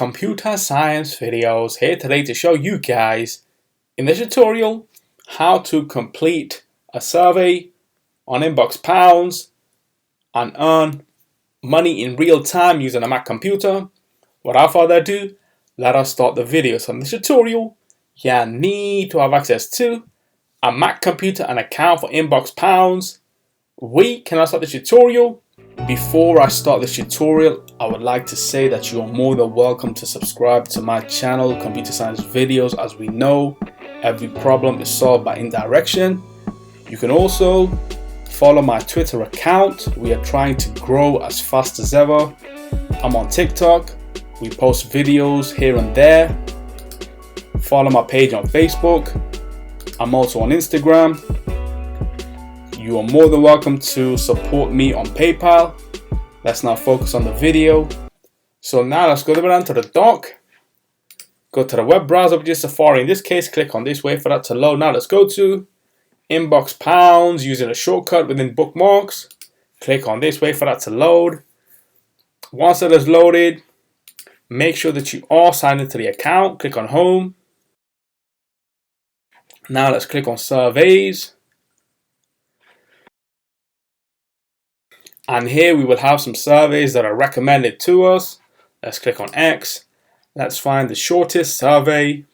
Computer Science Videos here today to show you guys in this tutorial how to complete a survey on Inbox Pounds and earn money in real time using a Mac computer. Without further ado, let us start the video. So in this tutorial, you need to have access to a Mac computer and account for Inbox Pounds. We can start the tutorial. Before I start this tutorial, I would like to say that you are more than welcome to subscribe to my channel, Computer Science Videos. As we know, every problem is solved by indirection. You can also follow my Twitter account. We are trying to grow as fast as ever. I'm on TikTok. We post videos here and there. Follow my page on Facebook. I'm also on Instagram. You are more than welcome to support me on PayPal. Let's now focus on the video. So now let's go down to the dock. Go to the web browser, which is Safari. In this case, click on this, wait for that to load. Now let's go to Inbox Pounds using a shortcut within bookmarks. Click on this, wait for that to load. Once it is loaded, make sure that you are signed into the account. Click on Home. Now let's click on Surveys. And here we will have some surveys that are recommended to us. Let's click on X. Let's find the shortest survey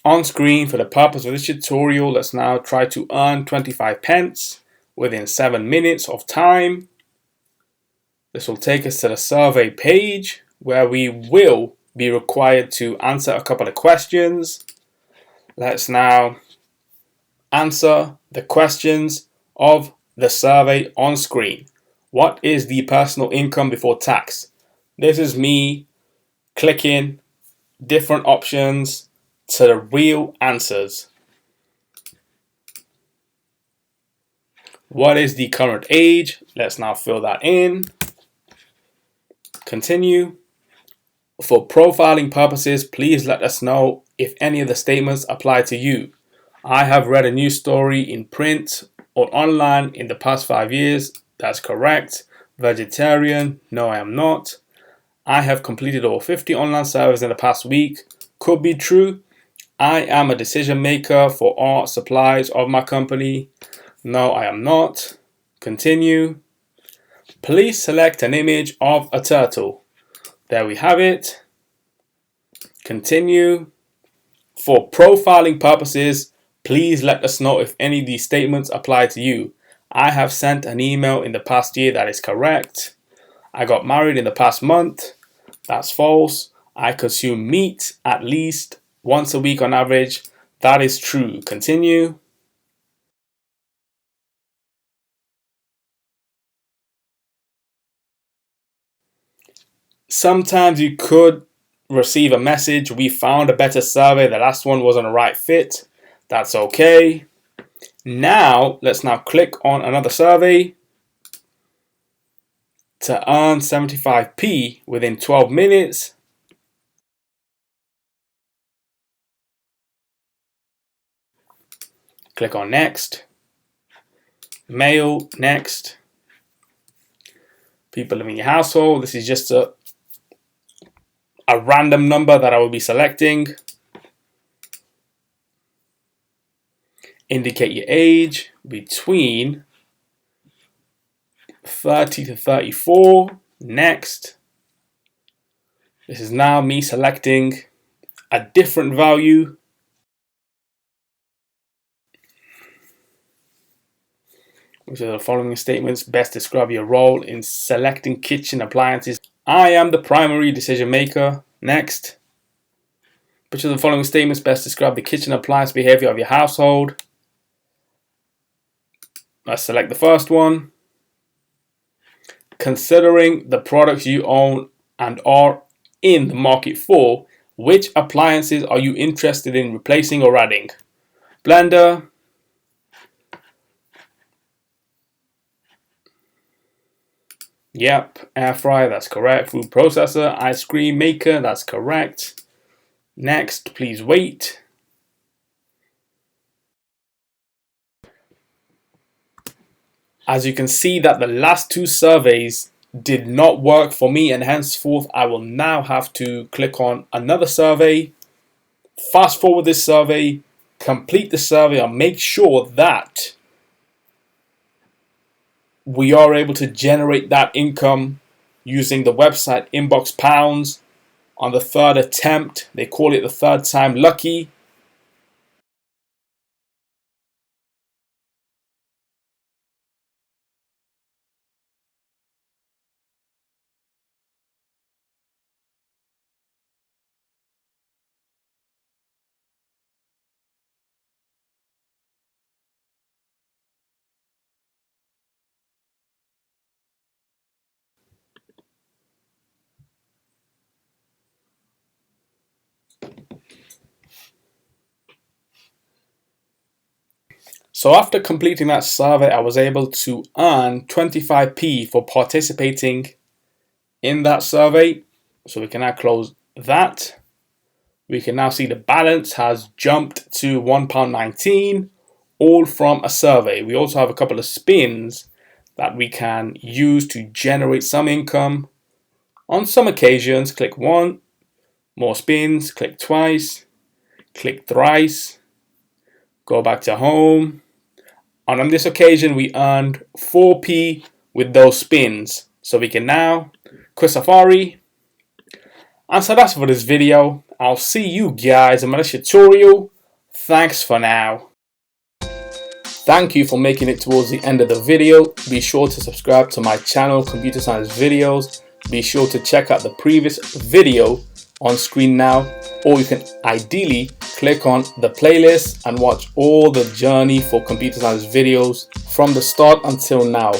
on screen. For the purpose of this tutorial, let's now try to earn 25 pence within 7 minutes of time. This will take us to the survey page where we will be required to answer a couple of questions. Let's now answer the questions of the survey on screen. What is the personal income before tax? This is me clicking different options to the real answers. What is the current age? Let's now fill that in. Continue. For profiling purposes, please let us know if any of the statements apply to you. I have read a news story in print or online in the past 5 years. That's correct. Vegetarian? No, I am not. I have completed over 50 online surveys in the past week. Could be true. I am a decision maker for art supplies of my company. No, I am not. Continue. Please select an image of a turtle. There we have it. Continue. For profiling purposes, please let us know if any of these statements apply to you. I have sent an email in the past year. That is correct. I got married in the past month. That's false. I consume meat at least once a week on average. That is true. Continue. Sometimes you could receive a message, we found a better survey, the last one wasn't a right fit. That's okay. Now, let's now click on another survey to earn 75p within 12 minutes. Click on Next. Mail, Next. People living in your household. This is just a random number that I will be selecting. Indicate your age between 30 to 34. Next. This is now me selecting a different value. Which are the following statements best describe your role in selecting kitchen appliances? I am the primary decision maker. Next. Which of the following statements best describe the kitchen appliance behavior of your household? Let's select the first one. Considering the products you own and are in the market for, which appliances are you interested in replacing or adding? Blender. Yep. Air fryer, that's correct. Food processor. Ice cream maker, that's correct. Next, please wait. As you can see that the last two surveys did not work for me, and henceforth I will now have to click on another survey, fast forward this survey, complete the survey, and make sure that we are able to generate that income using the website Inbox Pounds on the third attempt. They call it the third time lucky. So after completing that survey, I was able to earn 25p for participating in that survey. So we can now close that. We can now see the balance has jumped to £1.19, all from a survey. We also have a couple of spins that we can use to generate some income. On some occasions, click one, more spins, click twice, click thrice, go back to home. And on this occasion, we earned 4p with those spins. So we can now quit Safari. And so that's for this video. I'll see you guys in my next tutorial. Thanks for now. Thank you for making it towards the end of the video. Be sure to subscribe to my channel, Computer Science Videos. Be sure to check out the previous video on screen now, or you can ideally click on the playlist and watch all the journey for Computer Science videos from the start until now.